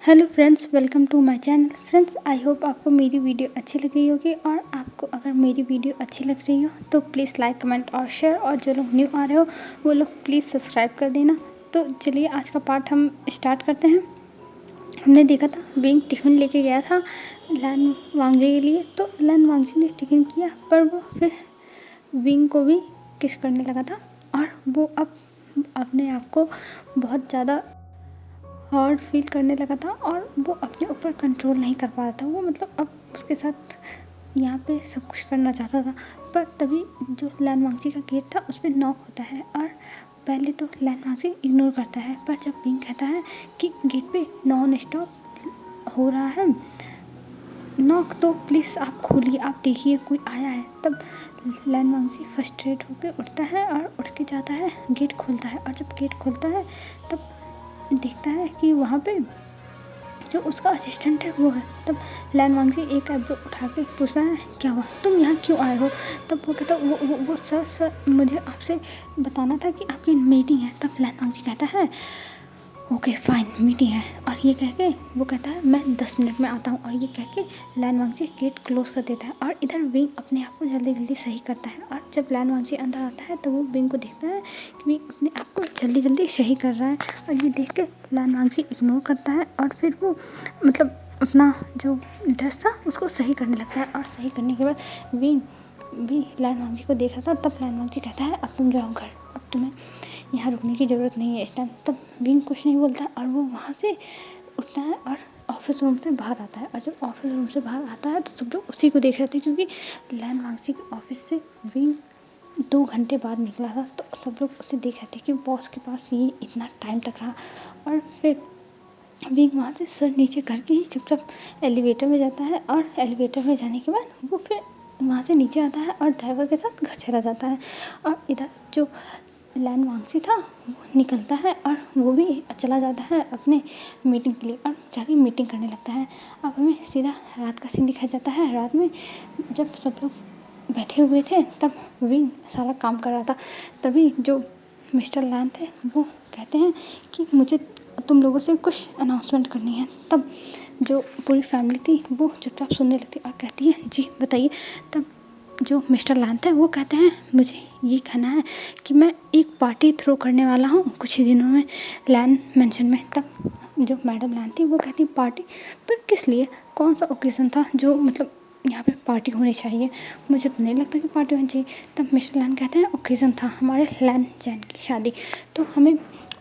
Hello friends, welcome to my channel. Friends, I hope आपको मेरी video अच्छी लग रही होगी और आपको अगर मेरी वीडियो अच्छी लग रही हो तो प्लीज़ लाइक, कमेंट और शेयर, और जो लोग न्यू आ रहे हो वो लोग प्लीज़ सब्सक्राइब कर देना। तो चलिए आज का पार्ट हम स्टार्ट करते हैं। हमने देखा था विंग टिफ़िन लेके गया था लैन वांगजी के लिए, तो लैन वांगजी ने टिफ़िन किया पर वो फिर विंग को भी किस करने लगा था और वो अब अपने आप को बहुत ज़्यादा हॉट फील करने लगा था और वो अपने ऊपर कंट्रोल नहीं कर पा रहा था। वो मतलब अब उसके साथ यहाँ पे सब कुछ करना चाहता था, पर तभी जो लैन वांगजी का गेट था उस पर नॉक होता है और पहले तो लैन वांगजी इग्नोर करता है, पर जब विंग कहता है कि गेट पे नॉन स्टॉप हो रहा है नॉक, तो प्लीज़ आप खोलिए, आप देखिए कोई आया है, तब लैन वांगजी फ्रस्ट्रेट होकर उठता है और उठ के जाता है, गेट खोलता है। और जब गेट खोलता है तब देखता है कि वहाँ पे जो उसका असिस्टेंट है वो है। तब लैन वांगजी एक आईब्रो उठा के पूछता है, क्या हुआ, तुम यहाँ क्यों आए हो? तब वो कहता वो सर मुझे आपसे बताना था कि आपकी मीटिंग है। तब लैन वांगजी कहता है ओके फाइन, मीटिंग है, और ये कह के वो कहता है मैं 10 मिनट में आता हूँ, और ये कह के लैन वांगजी गेट क्लोज कर देता है। और इधर विंग अपने आप को जल्दी जल्दी सही करता है, और जब लैन वांगजी अंदर आता है तो वो विंग को देखता है कि विंग अपने आप को जल्दी जल्दी सही कर रहा है, और ये देख के लैन वांगजी इग्नोर करता है और फिर वो मतलब अपना जो ड्रेस था उसको सही करने लगता है। और सही करने के बाद विंग भी लैन वांगजी को देख रहा था। तब लैन वांगजी कहता है अब तुम जाओ घर, अब तुम्हें यहाँ रुकने की ज़रूरत नहीं है इस टाइम। तब विंग कुछ नहीं बोलता और वो वहाँ से उठता है और ऑफिस रूम से बाहर आता है। और जब ऑफिस रूम से बाहर आता है तो सब लोग उसी को देख रहे थे, क्योंकि लैन वांगजी के ऑफिस से विंग 2 घंटे बाद निकला था, तो सब लोग उसे देख रहे थे कि बॉस के पास ये इतना टाइम तक रहा। और फिर विंग वहाँ से सर नीचे करके ही चुपचाप एलिवेटर में जाता है, और एलिवेटर में जाने के बाद वो फिर वहाँ से नीचे आता है और ड्राइवर के साथ घर चला जाता है। और इधर जो लैन वांगजी था वो निकलता है और वो भी चला जाता है अपने मीटिंग के लिए, और जाके मीटिंग करने लगता है। अब हमें सीधा रात का सीन दिखाया जाता है। रात में जब सब लोग बैठे हुए थे तब विंग सारा काम कर रहा था। तभी जो मिस्टर लैन थे वो कहते हैं कि मुझे तुम लोगों से कुछ अनाउंसमेंट करनी है। तब जो पूरी फैमिली थी वो चुपचाप सुनने लगती और कहती है जी बताइए। तब जो मिस्टर लैन थे वो कहते हैं मुझे ये कहना है कि मैं एक पार्टी थ्रो करने वाला हूँ कुछ ही दिनों में लैन मेंशन में। तब जो मैडम लैन थी वो कहती पार्टी, पर किस लिए, कौन सा ओकेज़न था जो मतलब यहाँ पे पार्टी होनी चाहिए? मुझे तो नहीं लगता कि पार्टी होनी चाहिए। तब मिस्टर लैन कहते हैं ओकेज़न था हमारे लैन जैन की शादी, तो हमें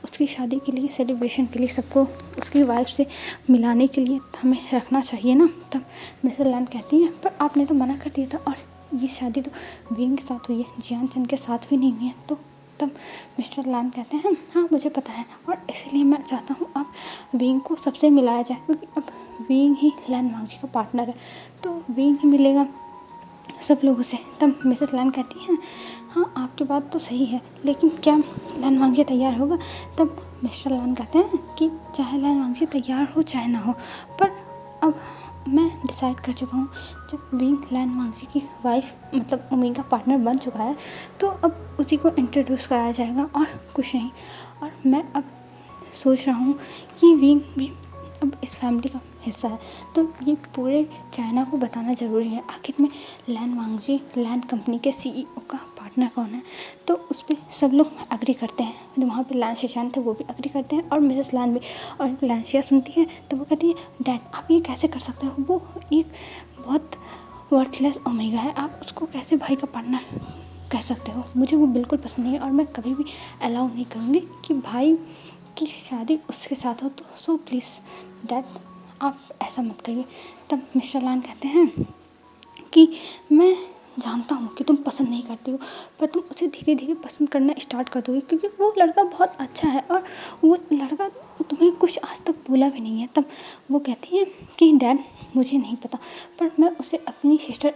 उसकी शादी के लिए, सेलिब्रेशन के लिए, सबको उसकी वाइफ से मिलाने के लिए हमें रखना चाहिए ना। तब मिस्टर लैन कहती हैं पर आपने तो मना कर दिया था, और ये शादी तो विंग के साथ हुई है, जियान चंद के साथ भी नहीं हुई है। तो तब मिस्टर लैन कहते हैं हाँ मुझे पता है, और इसीलिए मैं चाहता हूँ अब विंग को सबसे मिलाया जाए, क्योंकि अब विंग ही लैन वांगजी का पार्टनर है, तो विंग ही मिलेगा सब लोगों से। तब मिसेस लैन कहती हैं हाँ आपकी बात तो सही है, लेकिन क्या लैन वांगजी तैयार होगा? तब मिस्टर लैन कहते हैं कि चाहे लैन वांगजी तैयार हो चाहे ना हो, पर अब मैं डिसाइड कर चुका हूँ, जब विंग लैन वांगजी की वाइफ मतलब उमिंग का पार्टनर बन चुका है तो अब उसी को इंट्रोड्यूस कराया जाएगा और कुछ नहीं। और मैं अब सोच रहा हूँ कि विंग भी अब इस फैमिली का हिस्सा है, तो ये पूरे चाइना को बताना ज़रूरी है आखिर में लैन वांगजी लैन कंपनी के सीईओ का पार्टनर कौन है। तो उस पर सब लोग एग्री करते हैं, तो वहाँ पे लैन शिशान थे वो भी एग्री करते हैं और मिसेस लैन भी। और लैन शिया सुनती है तो वो कहती है डैड आप ये कैसे कर सकते हो, वो एक बहुत वर्थलेस ओमेगा है, आप उसको कैसे भाई का पार्टनर कह सकते हो? मुझे वो बिल्कुल पसंद नहीं है और मैं कभी भी अलाउ नहीं करूँगी कि भाई की शादी उसके साथ हो। तो सो प्लीज़ डैड आप ऐसा मत करिए। तब मिस्टर लैन कहते हैं कि मैं जानता हूँ कि तुम पसंद नहीं करती हो, पर तुम उसे धीरे धीरे पसंद करना स्टार्ट कर दोगे, क्योंकि वो लड़का बहुत अच्छा है और वो लड़का तुम्हें कुछ आज तक बोला भी नहीं है। तब वो कहती है कि डैड मुझे नहीं पता, पर मैं उसे अपनी सिस्टर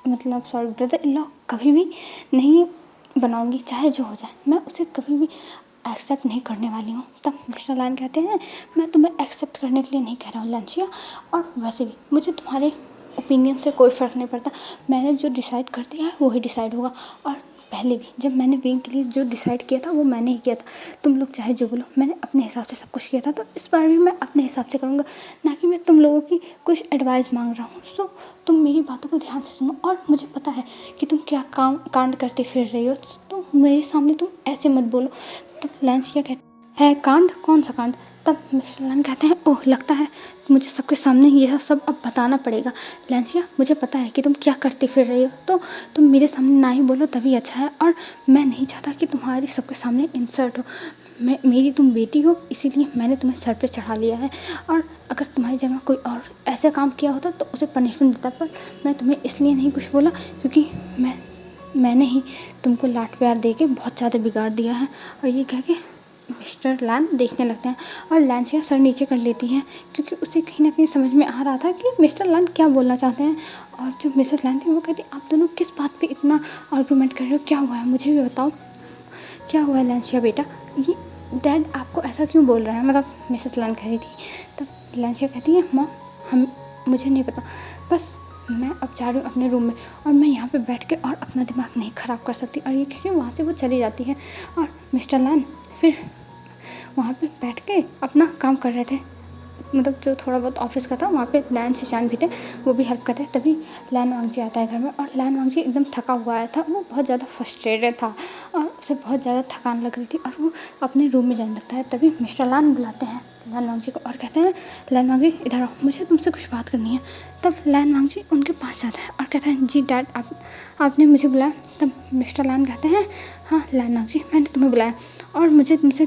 मतलब सॉरी ब्रदर इन लॉ कभी भी नहीं बनाऊंगी, चाहे जो हो जाए, मैं उसे कभी भी एक्सेप्ट नहीं करने वाली हूँ। तब मिस्टर लैन कहते हैं मैं तुम्हें एक्सेप्ट करने के लिए नहीं कह रहा हूँ लैंशिया, और वैसे भी मुझे तुम्हारे ओपिनियन से कोई फ़र्क नहीं पड़ता, मैंने जो डिसाइड कर दिया है वही डिसाइड होगा, और पहले भी जब मैंने विंग के लिए जो डिसाइड किया था वो मैंने ही किया था। तुम लोग चाहे जो बोलो, मैंने अपने हिसाब से सब कुछ किया था, तो इस बार भी मैं अपने हिसाब से करूँगा, ना कि मैं तुम लोगों की कुछ एडवाइस मांग रहा हूँ। सो तुम मेरी बातों को ध्यान से सुनो, और मुझे पता है कि तुम क्या कांड करते फिर रही हो, तो मेरे सामने तुम ऐसे मत बोलो। तब लंच क्या कहते है, कांड? कौन सा कांड? तब मिस्टर लन कहते हैं, ओह लगता है मुझे सबके सामने ये सब अब बताना पड़ेगा। लंचिया, मुझे पता है कि तुम क्या करती फिर रही हो, तो तुम मेरे सामने ना ही बोलो तभी अच्छा है, और मैं नहीं चाहता कि तुम्हारी सबके सामने इंसल्ट हो। मेरी तुम बेटी हो, इसीलिए मैंने तुम्हें सर पे चढ़ा लिया है, और अगर तुम्हारी जगह कोई और ऐसा काम किया होता तो उसे पनिशमेंट देता, पर मैं तुम्हें इसलिए नहीं कुछ बोला क्योंकि मैंने ही तुमको लाड प्यार दे के बहुत ज़्यादा बिगाड़ दिया है। और ये कह के मिस्टर लैन देखने लगते हैं, और लैंचिया सर नीचे कर लेती है क्योंकि उसे कहीं ना कहीं समझ में आ रहा था कि मिस्टर लैन क्या बोलना चाहते हैं। और जो मिसेस लैन थी वो कहती, आप दोनों किस बात पे इतना आर्गूमेंट कर रहे हो, क्या हुआ है, मुझे भी बताओ क्या हुआ है लैंचिया बेटा, ये डैड आपको ऐसा क्यों बोल रहा है, मतलब मिसेस लैन कह रही थी। तब लैंचिया कहती है, माँ मुझे नहीं पता, बस मैं अब जा रही हूँ अपने रूम में, और मैं यहाँ पे बैठ के और अपना दिमाग नहीं ख़राब कर सकती। और ये कह के वहाँ से वो चली जाती है, और मिस्टर लैन फिर वहाँ पे बैठ के अपना काम कर रहे थे, मतलब जो थोड़ा बहुत ऑफिस का था, वहाँ पे लैन शिचान भी थे, वो भी हेल्प करते हैं। तभी लैन वांगजी आता है घर में, और लैन वांगजी एकदम थका हुआ आया था, वो बहुत ज़्यादा फ्रस्ट्रेटेड था और उसे बहुत ज़्यादा थकान लग रही थी, और वो अपने रूम में जाने लगता है। तभी मिस्टर लैन बुलाते हैं लैन वांगजी को और कहते हैं, लैन वांगजी इधर आओ, मुझे तुमसे कुछ बात करनी है। तब लैन वांगजी उनके पास जाता है और कहता है, जी डैड आपने मुझे बुलाया। तब मिस्टर लैन कहते हैं, हाँ लैन वांगजी मैंने तुम्हें बुलाया, और मुझे तुमसे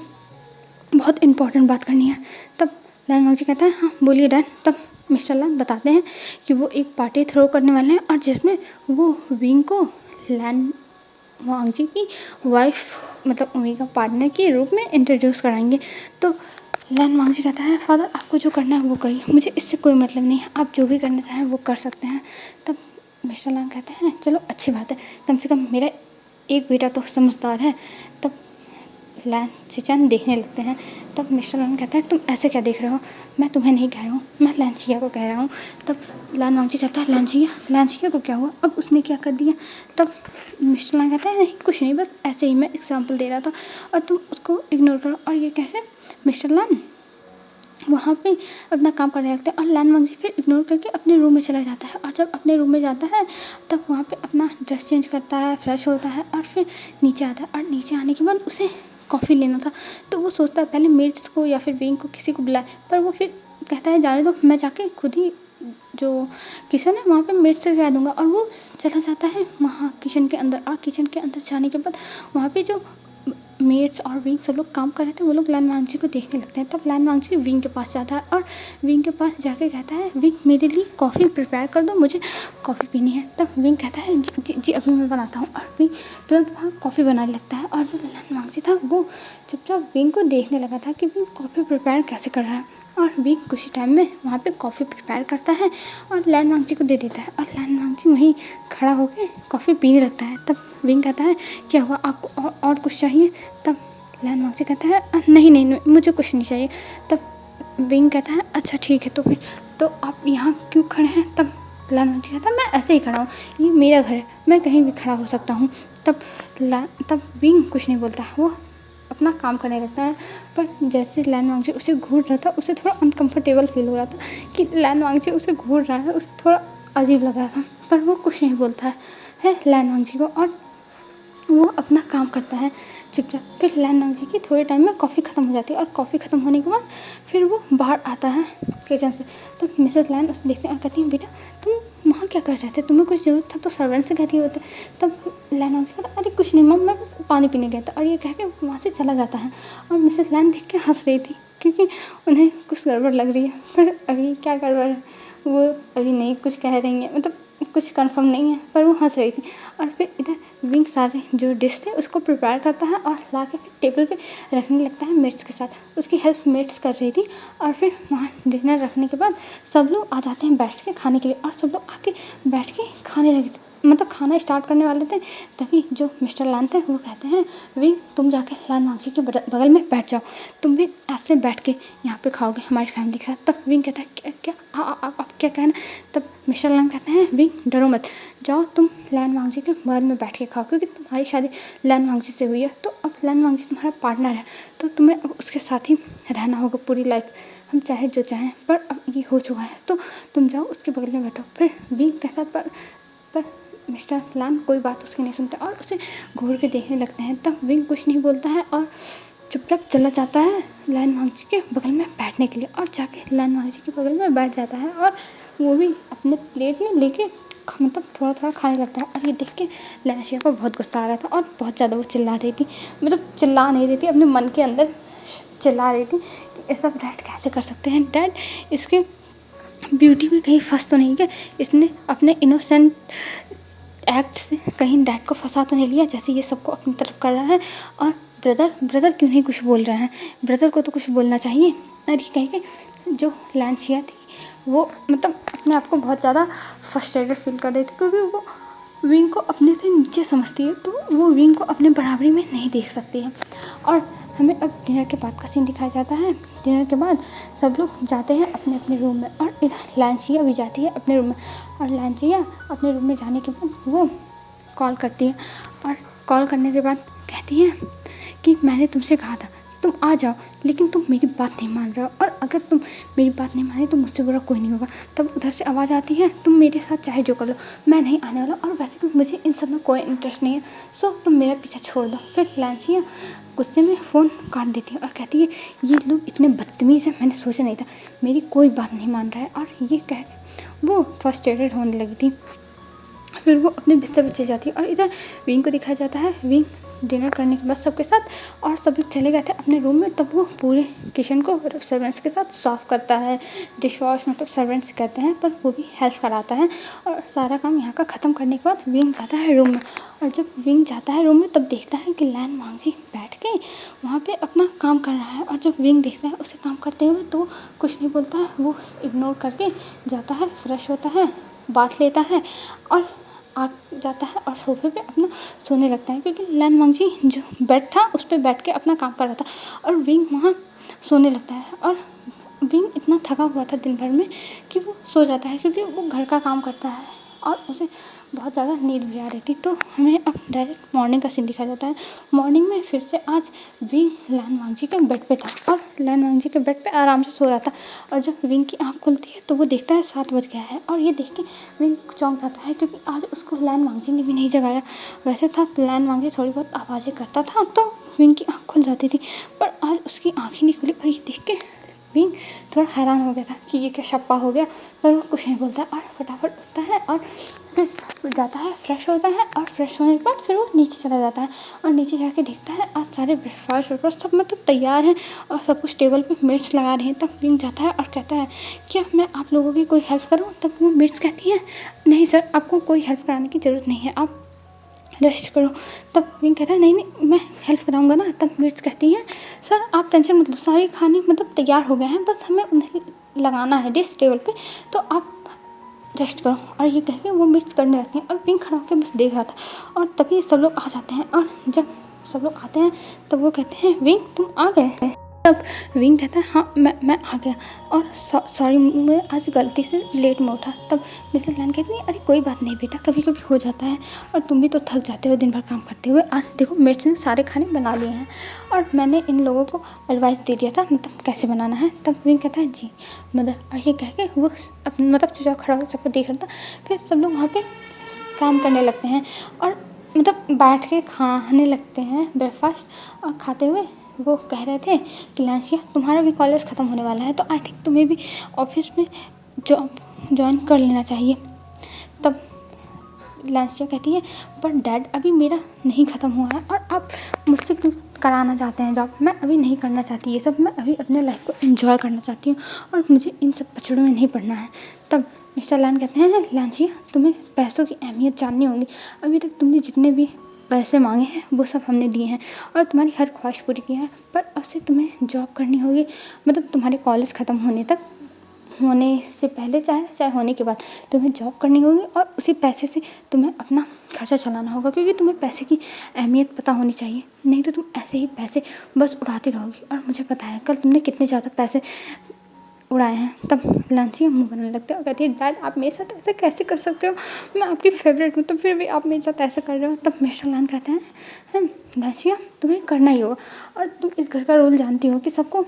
बहुत इम्पोर्टेंट बात करनी है। तब लैन वांगजी कहता है, हाँ बोलिए डैड। तब मिस्टर लैन बताते हैं कि वो एक पार्टी थ्रो करने वाले हैं, और जिसमें वो विंग को लैन वांगजी की वाइफ मतलब उन्हीं का पार्टनर के रूप में इंट्रोड्यूस कराएंगे। तो लैन वांगजी कहता है, फादर आपको जो करना है वो करिए, मुझे इससे कोई मतलब नहीं है, आप जो भी करना चाहें वो कर सकते हैं। तब मिस्टर लैन कहते हैं, चलो अच्छी बात है, कम से कम मेरा एक बेटा तो समझदार है। तब लैन शिचान देखने लगते हैं। तब मिस्टर लैन कहता है, तुम ऐसे क्या देख रहे हो, मैं तुम्हें नहीं कह रहा हूँ, मैं लैंचिया को कह रहा हूँ। तब लैन वांगजी कहता है, लैंचिया को क्या हुआ, अब उसने क्या कर दिया। तब मिस्टर लैन कहता है, नहीं कुछ नहीं, बस ऐसे ही मैं एग्जाम्पल दे रहा था और तुम उसको इग्नोर करो। और ये कह रहे मिस्टर लैन वहाँ पे अपना काम करने लगते हैं, और लैन वांगजी फिर इग्नोर करके अपने रूम में चला जाता है। और जब अपने रूम में जाता है तब वहाँ पे अपना ड्रेस चेंज करता है, फ्रेश होता है, और फिर नीचे आता है। और नीचे आने के बाद उसे कॉफ़ी लेना था, तो वो सोचता है पहले मेड्स को या फिर विंग को किसी को बुलाए, पर वो फिर कहता है, जाने दो, मैं जाके खुद ही जो किचन है वहाँ पे मेड से कह दूँगा। और वो चला जाता है वहाँ किचन के अंदर, और किचन के अंदर जाने के बाद वहाँ पे जो मेड्स और विंग सब लोग काम कर रहे थे, वो लोग लैन वांगजी को देखने लगते हैं। तब लैन वांगजी विंग के पास जाता है, और विंग के पास जाके कहता है, विंग मेरे लिए कॉफ़ी प्रिपेयर कर दो, मुझे कॉफ़ी पीनी है। तब विंग कहता है, जी अभी मैं बनाता हूँ, और विंग तुरंत वहाँ कॉफ़ी बनाने लगता है। और जो लैन वांगजी था वो चुपचाप विंग को देखने लगा था कि विंग कॉफ़ी प्रिपेयर कैसे कर रहा है, और विंग कुछ टाइम में वहाँ पे कॉफ़ी प्रिपेयर करता है और लैन वांगजी को दे देता है, और लैन वांगजी वहीं खड़ा होकर कॉफ़ी पीने लगता है। तब विंग कहता है, क्या हुआ, आपको और कुछ चाहिए। तब लैन वांगजी कहता है, नहीं नहीं मुझे कुछ नहीं चाहिए। तब विंग कहता है, अच्छा ठीक है, तो फिर तो आप यहाँ क्यों खड़े हैं। तब लैन वांगजी कहता है, मैं ऐसे ही खड़ा हूँ, ये मेरा घर है, मैं कहीं भी खड़ा हो सकता हूँ। तब विंग कुछ नहीं बोलता, वो अपना काम करने लगता है। पर जैसे लैन वांगजी उसे घूर रहा था, उसे थोड़ा अनकंफर्टेबल फील हो रहा था कि लैन वांगजी उसे घूर रहा है, उसे थोड़ा अजीब लग रहा था, पर वो कुछ नहीं बोलता है लैन वांगजी को, और वो अपना काम करता है चुपचाप। फिर लैन वांगजी की थोड़े टाइम में कॉफ़ी ख़त्म हो जाती है, और कॉफ़ी ख़त्म होने के बाद फिर वो बाहर आता है किचन से। तो मिसेस लैन उसे देखते हैं और कहती हैं, बेटा तुम वहाँ क्या कर रहे थे, तुम्हें कुछ ज़रूरत था तो सर्वेंट से कहती होते। तब लैन वांगजी कहता, अरे कुछ नहीं मम, मैं बस पानी पीने गया था, और ये कह के वहाँ से चला जाता है। और मिसेस लैन देख के हंस रही थी क्योंकि उन्हें कुछ गड़बड़ लग रही है, पर अभी क्या गड़बड़ है वो अभी नहीं कुछ कह रही हैं, मतलब कुछ कंफर्म नहीं है, पर वो हंस रही थी। और फिर इधर विंग सारे जो डिश थे उसको प्रिपेयर करता है और ला के फिर टेबल पे रखने लगता है मेट्स के साथ। उसकी हेल्प मेट्स कर रही थी। और फिर वहाँ डिनर रखने के बाद सब लोग आ जाते हैं बैठ के खाने के लिए, और सब लोग आके बैठ के खाने मतलब खाना स्टार्ट करने वाले थे, तभी जो मिस्टर लान थे वो कहते हैं विंग तुम जाके लान वांगजी के बगल में बैठ जाओ, तुम भी ऐसे बैठ के यहाँ पे खाओगे हमारी फैमिली के साथ। तब विंग कहता है क्या क्या आप क्या कहना। तब मिस्टर लान कहते हैं विंग डरो मत, जाओ तुम लान वांगजी के बगल में बैठ के खाओ, क्योंकि तुम्हारी शादी लान वांगजी से हुई है, तो अब लान वांगजी तुम्हारा पार्टनर है, तो तुम्हें अब उसके साथ ही रहना होगा पूरी लाइफ, हम चाहे जो चाहें, पर अब ये हो चुका है तो तुम जाओ उसके बगल में बैठो। फिर विंग कहता पर मिस्टर लान कोई बात उसकी नहीं सुनते और उसे घूर के देखने लगते हैं। तब विंग कुछ नहीं बोलता है और चुपचाप चला जाता है लान वांगजी के बगल में बैठने के लिए, और जाके लान वांगजी के बगल में बैठ जाता है और वो भी अपने प्लेट में लेके मतलब थोड़ा थोड़ा खाने लगता है। और ये देख के लैशिया को बहुत गुस्सा आ रहा था और बहुत ज़्यादा वो चिल्ला रही थी, मतलब चिल्ला नहीं रही थी, अपने मन के अंदर चिल्ला रही थी कि ऐसा डैड कैसे कर सकते हैं, डैड इसके ब्यूटी में कहीं फंस तो नहीं गया, इसने अपने इनोसेंट एक्ट से कहीं डैड को फंसा तो नहीं लिया, जैसे ये सबको अपनी तरफ कर रहा है। और ब्रदर क्यों नहीं कुछ बोल रहा है, ब्रदर को तो कुछ बोलना चाहिए। और ये कह के जो लैंसिया थी वो मतलब अपने आप को बहुत ज़्यादा फ्रस्ट्रेटेड फील कर रही थी, क्योंकि वो विंग को अपने से नीचे समझती है, तो वो विंग को अपने बराबरी में नहीं देख सकती है। और हमें अब डिनर के बाद का सीन दिखाया जाता है। डिनर के बाद सब लोग जाते हैं अपने अपने रूम में, और इधर लैंसिया भी जाती है अपने रूम में। और लैंसिया अपने रूम में जाने के बाद वो कॉल करती है, और कॉल करने के बाद कहती है कि मैंने तुमसे कहा था तुम आ जाओ, लेकिन तुम मेरी बात नहीं मान रहे हो, और अगर तुम मेरी बात नहीं माने तो मुझसे बुरा कोई नहीं होगा। तब उधर से आवाज़ आती है तुम मेरे साथ चाहे जो कर लो, मैं नहीं आने वाला, और वैसे भी मुझे इन सब में कोई इंटरेस्ट नहीं है, सो तुम मेरा पीछा छोड़ दो। फिर लैंसिया गुस्से में फ़ोन काट देती है और कहती है ये लोग इतने बदतमीज़ हैं, मैंने सोचा नहीं था, मेरी कोई बात नहीं मान रहा है। और ये कह वो फ्रस्ट्रेटेड होने लगी थी। फिर वो अपने बिस्तर पर चली जाती है, और इधर विंग को दिखाया जाता है। विंग डिनर करने के बाद सबके साथ और सब लोग चले गए थे अपने रूम में, तब वो पूरे किचन को सर्वेंट्स के साथ साफ़ करता है, डिश वॉश मतलब सर्वेंट्स कहते हैं, पर वो भी हेल्प कराता है। और सारा काम यहाँ का ख़त्म करने के बाद विंग जाता है रूम में, और जब विंग जाता है रूम में तब देखता है कि लान वांगजी बैठ के वहाँ पे अपना काम कर रहा है। और जब विंग देखता है उसे काम करते हुए तो कुछ नहीं बोलता है, वो इग्नोर करके जाता है, फ्रेश होता है, बाथ लेता है और आ जाता है और सोफे पे अपना सोने लगता है, क्योंकि लान वांगजी जो बेड था उस पर बैठ के अपना काम कर रहा था, और विंग वहाँ सोने लगता है। और विंग इतना थका हुआ था दिन भर में कि वो सो जाता है, क्योंकि वो घर का काम करता है और उसे बहुत ज़्यादा नींद भी आ रही थी। तो हमें अब डायरेक्ट मॉर्निंग का सीन दिखाया जाता है। मॉर्निंग में फिर से आज विंग लान वांगजी के बेड पे था, और लान वांगजी के बेड पे आराम से सो रहा था। और जब विंग की आँख खुलती है तो वो देखता है 7 बज गया है, और ये देख के विंग चौंक जाता है, क्योंकि आज उसको लान वांगजी ने भी नहीं जगाया। वैसे था लान वांगजी थोड़ी बहुत आवाज़ें करता था तो विंग की आँख खुल जाती थी, पर आज उसकी आँख ही नहीं खुली। और ये देख के विंग थोड़ा हैरान हो गया था कि ये क्या शप्पा हो गया, पर वो कुछ नहीं बोलता और फटाफट उठता है और फिर जाता है, फ्रेश होता है, और फ्रेश होने के बाद फिर वो नीचे चला जाता है। और नीचे जाके देखता है आज सारे ब्रेकफास्ट वेकफास्ट सब मतलब तैयार हैं और सब कुछ टेबल पे मेट्स लगा रहे हैं। तब विंग जाता है और कहता है क्या मैं आप लोगों की कोई हेल्प करूँ। तब वो मेट्स कहती हैं नहीं सर, आपको कोई हेल्प कराने की ज़रूरत नहीं है, आप रेस्ट करो। तब विंग कहता है नहीं नहीं मैं हेल्प कराऊंगा ना। तब मिर्च कहती है सर आप टेंशन मत लो, सारे खाने मतलब तैयार हो गए हैं, बस हमें उन्हें लगाना है डिश टेबल पे, तो आप रेस्ट करो। और ये कह के वो मिर्च करने लगती हैं, और विंग खड़ा होकर बस देख रहा था। और तभी सब लोग आ जाते हैं, और जब सब लोग आते हैं तब वो कहते हैं विंग तुम आ गए। तब विंग कहता है हाँ मैं आ गया, और सॉरी मैं आज गलती से लेट में उठा। तब मिसेस लान कहती है अरे कोई बात नहीं बेटा, कभी कभी हो जाता है, और तुम भी तो थक जाते हो दिन भर काम करते हुए। आज देखो मिर्च ने सारे खाने बना लिए हैं, और मैंने इन लोगों को एडवाइस दे दिया था मतलब कैसे बनाना है। तब विंग कहता है जी मदर, और ये कह के वो मतलब चुपचाप खड़ा होकर सबको देख रहा था। फिर सब लोग वहाँ पर काम करने लगते हैं, और मतलब बैठ के खाने लगते हैं ब्रेकफास्ट। और खाते हुए वो कह रहे थे कि लांशिया तुम्हारा भी कॉलेज ख़त्म होने वाला है, तो आई थिंक तुम्हें भी ऑफिस में जॉब ज्वाइन कर लेना चाहिए। तब लांशिया कहती है पर डैड अभी मेरा नहीं ख़त्म हुआ है, और आप मुझसे क्यों कराना चाहते हैं जॉब। मैं अभी नहीं करना चाहती ये सब, मैं अभी अपने लाइफ को एंजॉय करना चाहती हूँ, और मुझे इन सब पचड़ों में नहीं पड़ना है। तब मिस्टर लान कहते हैं लांशिया तुम्हें पैसों की अहमियत जाननी होगी, अभी तक तुमने जितने भी पैसे मांगे हैं वो सब हमने दिए हैं, और तुम्हारी हर ख्वाहिश पूरी की है, पर अब से तुम्हें जॉब करनी होगी, मतलब तुम्हारे कॉलेज ख़त्म होने तक होने से पहले चाहे होने के बाद तुम्हें जॉब करनी होगी और उसी पैसे से तुम्हें अपना खर्चा चलाना होगा, क्योंकि तुम्हें पैसे की अहमियत पता होनी चाहिए। नहीं तो तुम ऐसे ही पैसे बस उड़ाती रहोगी। और मुझे पता है कल तुमने कितने ज़्यादा पैसे उड़ाए हैं। तब लांची मुँह बनाने लगती है और कहती है डैड आप मेरे साथ ऐसे कैसे कर सकते हो, मैं आपकी फेवरेट हूँ तो फिर भी आप मेरे साथ ऐसा कर रहे हो। तब मिस्टर लान कहते हैं लांचिया तुम्हें करना ही होगा, और तुम इस घर का रूल जानती हो कि सबको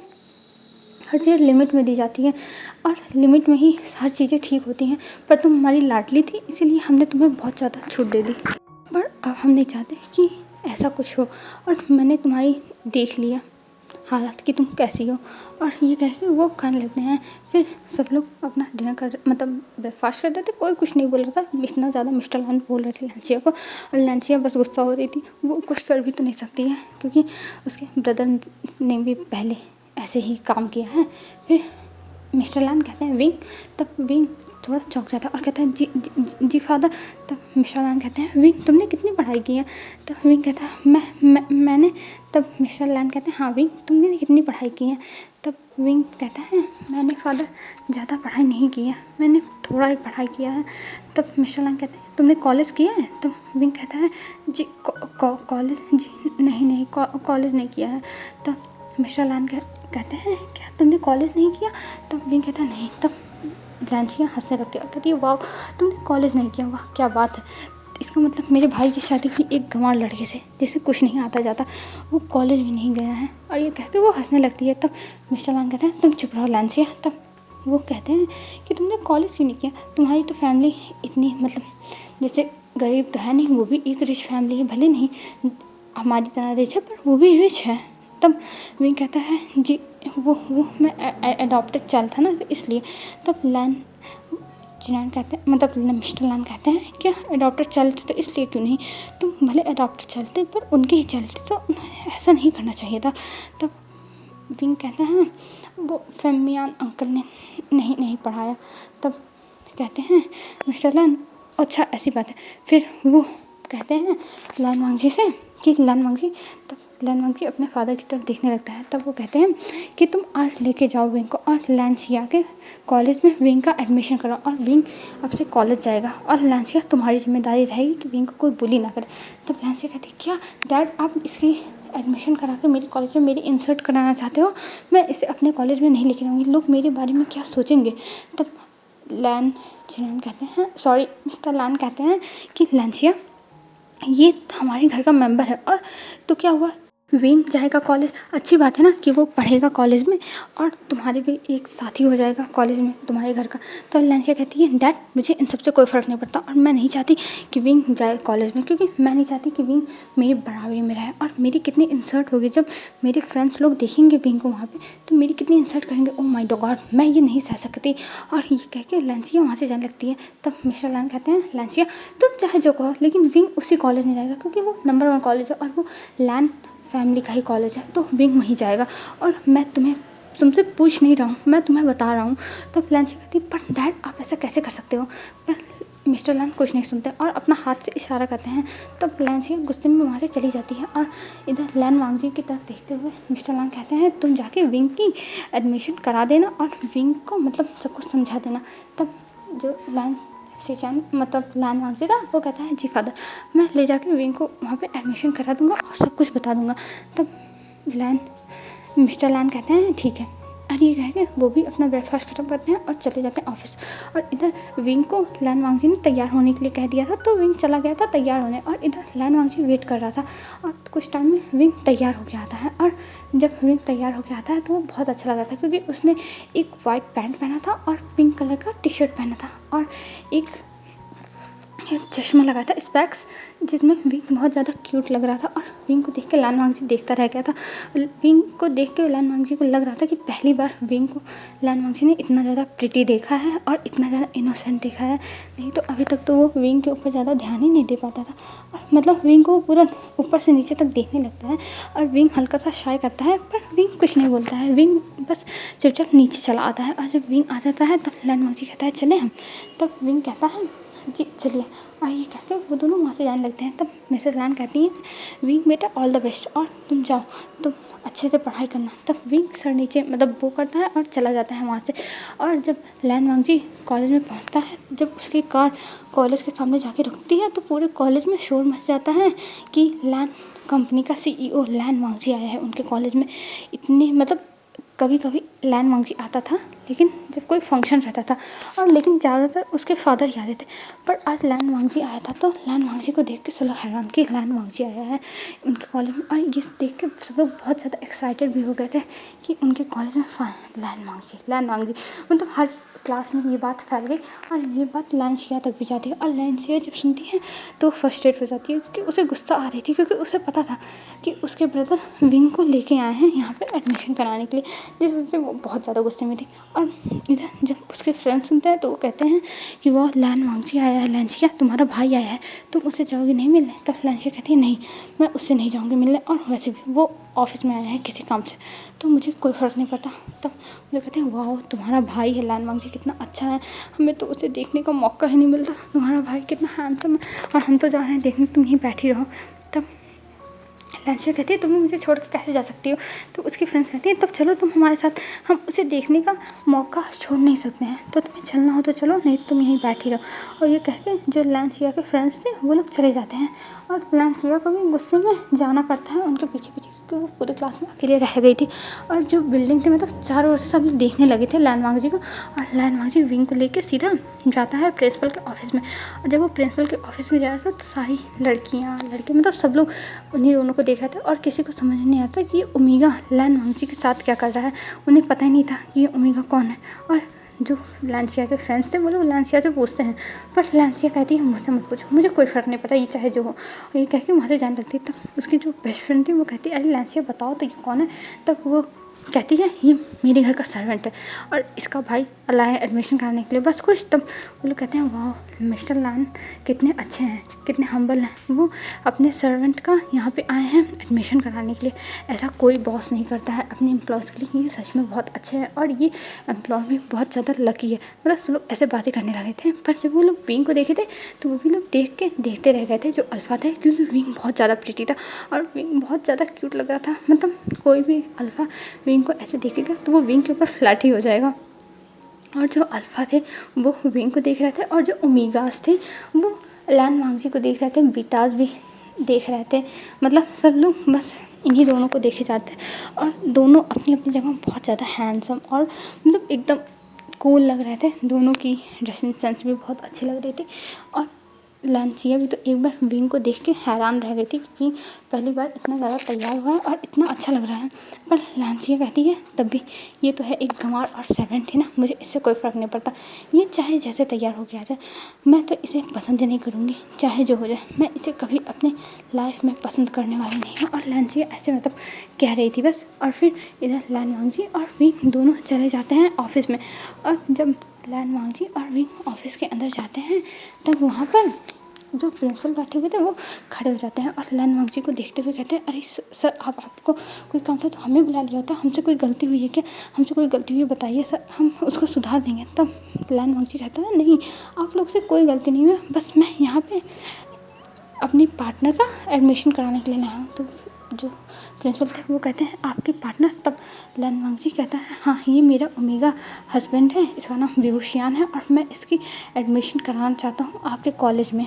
हर चीज़ लिमिट में दी जाती है और लिमिट में ही हर चीज़ें ठीक होती हैं। पर तुम हमारी लाडली थी, इसीलिए हमने तुम्हें बहुत ज़्यादा छूट दे दी, पर अब हम नहीं चाहते कि ऐसा कुछ हो। और मैंने तुम्हारी देख लिया हालात कि तुम कैसी हो। और ये कह के वो खाने लगते हैं। फिर सब लोग अपना डिनर कर मतलब ब्रेकफास्ट कर रहे थे, कोई कुछ नहीं बोल रहा था। इतना ज़्यादा मिस्टर लान बोल रहे थे लांचिया को, और लांचिया बस गुस्सा हो रही थी। वो कुछ कर भी तो नहीं सकती है क्योंकि उसके ब्रदर ने भी पहले ऐसे ही काम किया है। फिर मिस्टर लान कहते हैं विंग। तब विंग थोड़ा चौंक जाता है और कहता है जी फादर। तब मिस्टर लान कहते हैं विंग तुमने कितनी पढ़ाई की है। तब विंग कहता है मैंने। तब मिस्टर लान कहते हैं हाँ विंग तुमने कितनी पढ़ाई की है। तब विंग कहता है मैंने फादर ज़्यादा पढ़ाई नहीं की है, मैंने थोड़ा ही पढ़ाई किया है। तब मिस्टर लान कहते हैं तुमने कॉलेज किया है। तब विंग कहता है जी कॉलेज जी नहीं कॉलेज नहीं किया है। तब मिस्टर लान कहते हैं क्या तुमने कॉलेज नहीं किया। तब विंग कहता है नहीं। तब लांचिया हंसने लगती है और कहती है वाह तुमने कॉलेज नहीं किया, वाह क्या बात है। इसका मतलब मेरे भाई की शादी की एक गंवार लड़के से जिसे कुछ नहीं आता जाता, वो कॉलेज भी नहीं गया है। और ये कह के वो हंसने लगती है। तब मिस्टर लान कहते हैं तुम चुप रहो लांचिया। तब वो कहते हैं कि तुमने कॉलेज क्यों नहीं किया, तुम्हारी तो फैमिली इतनी मतलब जैसे गरीब तो है नहीं, वो भी एक रिच फैमिली है, भले नहीं हमारी तरह रिच है पर वो भी रिच है। तब विंग कहता है जी वो मैं अडॉप्टेड चाइल्ड था ना तो इसलिए। तब लान जिनान कहते हैं मतलब मिस्टर लान कहते हैं क्या अडॉप्टेड चाइल्ड थे तो इसलिए क्यों नहीं, तुम भले अडॉप्टेड चाइल्ड थे पर उनके ही चाइल्ड थे तो उन्हें ऐसा नहीं करना चाहिए था। तब विंग कहते हैं वो फेमियान अंकल ने नहीं पढ़ाया। तब कहते हैं मिस्टर लान अच्छा ऐसी बात है। फिर वो कहते हैं लान वांगजी से कि लान वांगजी। तब लान वांगजी अपने फादर की तरफ देखने लगता है। तब वो कहते हैं कि तुम आज लेके जाओ विंग को और लांचिया के कॉलेज में विंग का एडमिशन कराओ, और विंग अब से कॉलेज जाएगा और लांचिया तुम्हारी जिम्मेदारी रहेगी कि विंग को कोई बुली ना करे। तब लांचिया कहती है क्या डैड आप इसकी एडमिशन करा के मेरे कॉलेज में मेरी इंसर्ट कराना चाहते हो, मैं इसे अपने कॉलेज में नहीं लेके जाऊँगी, लोग मेरे बारे में क्या सोचेंगे। तब लान कहते हैं सॉरी मिस्टर लान कहते हैं कि लांचिया ये हमारे घर का मेंबर है और तो क्या हुआ विंग जाएगा कॉलेज, अच्छी बात है ना कि वो पढ़ेगा कॉलेज में और तुम्हारे भी एक साथी हो जाएगा कॉलेज में तुम्हारे घर का। तो लांचिया कहती है डैड मुझे इन सबसे कोई फ़र्क नहीं पड़ता और मैं नहीं चाहती कि विंग जाए कॉलेज में, क्योंकि मैं नहीं चाहती कि विंग मेरी बराबरी में रहे। और मेरी कितनी इंसर्ट होगी जब मेरे फ्रेंड्स लोग देखेंगे विंग को वहाँ पर, तो मेरी कितनी इंसर्ट करेंगे। ओह माय गॉड मैं ये नहीं सह सकती। और ये कह के लांचिया वहाँ से जाने लगती है। तब मिस्टर लान कहते हैं लांचिया तुम चाहे जो कहो लेकिन विंग उसी कॉलेज में जाएगा क्योंकि वो नंबर 1 कॉलेज है और वो लान फैमिली का ही कॉलेज है, तो विंग वहीं जाएगा। और मैं तुमसे पूछ नहीं रहा हूँ, मैं तुम्हें बता रहा हूँ। तो लांचिया कहती पर डैड आप ऐसा कैसे कर सकते हो। पर मिस्टर लान कुछ नहीं सुनते और अपना हाथ से इशारा करते हैं। तब लांचिया गुस्से में वहाँ से चली जाती है। और इधर लान वांगजी की तरफ देखते हुए मिस्टर लान कहते हैं तुम जाके विंग की एडमिशन करा देना और विंग को मतलब सब कुछ समझा देना। तब जो लान सिचान मतलब लान वांगजी था वो कहता है जी फादर मैं ले जाके विंग को वहाँ पे एडमिशन करा दूँगा और सब कुछ बता दूँगा। तब मिस्टर लान कहते हैं ठीक है। और ये कह के वो भी अपना ब्रेकफास्ट खत्म करते हैं और चले जाते हैं ऑफिस। और इधर विंग को लान वांगजी ने तैयार होने के लिए कह दिया था तो विंग चला गया था तैयार होने, और इधर लान वांगजी वेट कर रहा था। और कुछ टाइम में विंग तैयार होकर आता है। और जब विंग तैयार होकर आता है तो वो बहुत अच्छा लगा था क्योंकि उसने एक वाइट पैंट पहना था और पिंक कलर का टी शर्ट पहना था और एक चश्मा लगा था स्पेक्स, जिसमें विंग बहुत ज़्यादा क्यूट लग रहा था। और विंग को देख के लान वांगजी देखता रह गया था। विंग को देख के लान वांगजी को लग रहा था कि पहली बार विंग को लान वांगजी ने इतना ज़्यादा प्रिटी देखा है और इतना ज़्यादा इनोसेंट देखा है। नहीं तो अभी तक तो वो विंग के ऊपर ज़्यादा ध्यान ही नहीं दे पाता था। और मतलब विंग को पूरा ऊपर से नीचे तक देखने लगता है और विंग हल्का सा शाय करता है पर विंग कुछ नहीं बोलता है। विंग बस चुपचाप नीचे चला आता है। और जब विंग आ जाता है तब लान वांगजी कहता है चले हम। तब विंग कहता है जी चलिए। और ये कह के वो दोनों वहाँ से जाने लगते हैं। तब मिसेस लान कहती हैं विंग बेटा ऑल द बेस्ट और तुम जाओ, तुम अच्छे से पढ़ाई करना। तब विंग सर नीचे मतलब वो करता है और चला जाता है वहाँ से। और जब लैन वांगजी कॉलेज में पहुँचता है, जब उसकी कार कॉलेज के सामने जाके रुकती है तो पूरे कॉलेज में शोर मच जाता है कि लैन कंपनी का CEO लैन वांगजी आया है उनके कॉलेज में। इतने मतलब कभी कभी लैन वांगजी आता था, लेकिन जब कोई फंक्शन रहता था, और लेकिन ज़्यादातर उसके फादर ही आते थे। पर आज लैन वांगजी आया था तो लैन वांगजी को देख के सब लोग हैरान कि लैन वांगजी आया है उनके कॉलेज में। और ये देख के सब लोग बहुत ज़्यादा एक्साइटेड भी हो गए थे कि उनके कॉलेज में लैन वांगजी मतलब हर क्लास में ये बात फैल गई। और ये बात लैनसिया तक भी जाती है, और लैनसिया जब सुनती है तो फ्रस्ट्रेट हो जाती है, क्योंकि उसे गुस्सा आ रही थी, क्योंकि उसे पता था कि उसके ब्रदर विंग को लेके आए हैं यहाँ पे एडमिशन कराने के लिए, जिस वजह से वो बहुत ज़्यादा गुस्से में थी। और इधर जब उसके फ्रेंड्स सुनते हैं तो वो कहते हैं कि वो लैन वांगजी आया है, लैनसिया तुम्हारा भाई आया है, तुम उससे जाओगी नहीं मिलने? तब लैनसिया कहती है नहीं, मैं उससे नहीं जाऊँगी मिलने, और वैसे भी वो ऑफिस में आया है किसी काम से, तो मुझे कोई फ़र्क नहीं पड़ता। तब मुझे कहते हैं वाह तुम्हारा भाई है लैन वांगजी, कितना अच्छा है, हमें तो उसे देखने का मौका ही नहीं मिलता, तुम्हारा भाई कितना हैंडसम है, और हम तो जा रहे हैं देखने, तुम यहीं बैठी रहो। तब लैनसिया कहती है तुम मुझे छोड़ कर कैसे जा सकती हो? तो उसकी फ्रेंड्स कहती हैं तब चलो तुम हमारे साथ, हम उसे देखने का मौका छोड़ नहीं सकते हैं, तो तुम्हें चलना हो तो चलो, नहीं तो तुम यहीं बैठी रहो। और ये कह के जो लैनसिया के फ्रेंड्स थे वो लोग चले जाते हैं, और लैनसिया को भी गुस्से में जाना पड़ता है उनके पीछे पीछे, क्योंकि वो पूरे क्लास में अकेले रह गई थी। और जो बिल्डिंग थी मतलब चारों ओर से सब लोग देखने लगे थे लैन वांगजी को, और लैन वांगजी विंग को लेकर सीधा जाता है प्रिंसिपल के ऑफिस में। और जब वो प्रिंसिपल के ऑफिस में जाता तो सारी लड़कियाँ लड़के मतलब सब लोग उन्हीं दोनों को देख रहे थे, और किसी को समझ नहीं आता कि ये ओमेगा लैन वांगजी के साथ क्या कर रहा है। उन्हें पता ही नहीं था कि ये ओमेगा कौन है। और जो लैनसिया के फ्रेंड्स थे वो लोग लैनसिया से पूछते हैं, पर लैनसिया कहती है मुझसे मत पूछो, मुझे कोई फ़र्क नहीं पड़ता, ये चाहे जो हो। और ये कह के वहाँ से जाने लगती है। तब उसकी जो बेस्ट फ्रेंड थी वो कहती है अरे लैनसिया बताओ तो ये कौन है? तब वो कहती है ये मेरे घर का सर्वेंट है, और इसका भाई लाया है एडमिशन कराने के लिए, बस खुश। तब वो लोग कहते हैं वाह मिस्टर लैन कितने अच्छे हैं, कितने हम्बल हैं, वो अपने सर्वेंट का यहाँ पे आए हैं एडमिशन कराने के लिए। ऐसा कोई बॉस नहीं करता है अपने एम्प्लॉयज़ के लिए, ये सच में बहुत अच्छे हैं, और ये एम्प्लॉय भी बहुत ज़्यादा लकी है। मतलब सब लोग ऐसे बातें करने लगे थे। पर जब वो लोग विंग को देखे थे तो वो भी लोग देख के देखते रह गए थे जो अल्फ़ा थे, क्योंकि विंग बहुत ज़्यादा प्रिटी था और विंग बहुत ज़्यादा क्यूट लग रहा था। मतलब कोई भी अल्फ़ा विंग को ऐसे देखेगा तो वो विंग के ऊपर फ्लैट ही हो जाएगा। और जो अल्फ़ा थे वो विंग को देख रहे थे, और जो ओमेगास थे वो लैन वांगजी को देख रहे थे, बीटास भी देख रहे थे। मतलब सब लोग बस इन्हीं दोनों को देखे जाते हैं, और दोनों अपनी अपनी जगह बहुत ज़्यादा हैंडसम और मतलब एकदम कूल लग रहे थे। दोनों की ड्रेसिंग सेंस भी बहुत अच्छी लग रही थी। और लैनसिया भी तो एक बार विंग को देख के हैरान रह गई थी कि पहली बार इतना ज़्यादा तैयार हुआ है और इतना अच्छा लग रहा है। पर लैनसिया कहती है तब भी ये तो है एक गंवार और सर्वेंट है ना, मुझे इससे कोई फ़र्क नहीं पड़ता, ये चाहे जैसे तैयार हो के आ जाए, मैं तो इसे पसंद ही नहीं करूँगी, चाहे जो हो जाए, मैं इसे कभी अपने लाइफ में पसंद करने वाली नहीं हूँ। और लैनसिया ऐसे मतलब कह रही थी बस। और फिर इधर लैन वांगजी और विंग दोनों चले जाते हैं ऑफिस में। और जब लैन वांगजी और विंग ऑफिस के अंदर जाते हैं तब वहाँ पर जो प्रिंसिपल बैठे हुए थे वो खड़े हो जाते हैं, और लैन वांगजी को देखते हुए कहते हैं अरे सर आपको कोई काम था तो हमें बुला लिया होता, हमसे कोई गलती हुई है क्या? हमसे कोई गलती हुई है बताइए सर, हम उसको सुधार देंगे। तब लैन वांगजी कहता है नहीं आप लोग से कोई गलती नहीं हुई, बस मैं यहाँ पे अपनी पार्टनर का एडमिशन कराने के लिए लाया हूँ। तो जो प्रिंसिपल थे वो कहते हैं आपके पार्टनर? तब लैन वांगजी कहता है हाँ ये मेरा ओमेगा हस्बैंड है, इसका नाम व्यूशियान है, और मैं इसकी एडमिशन कराना चाहता हूँ आपके कॉलेज में।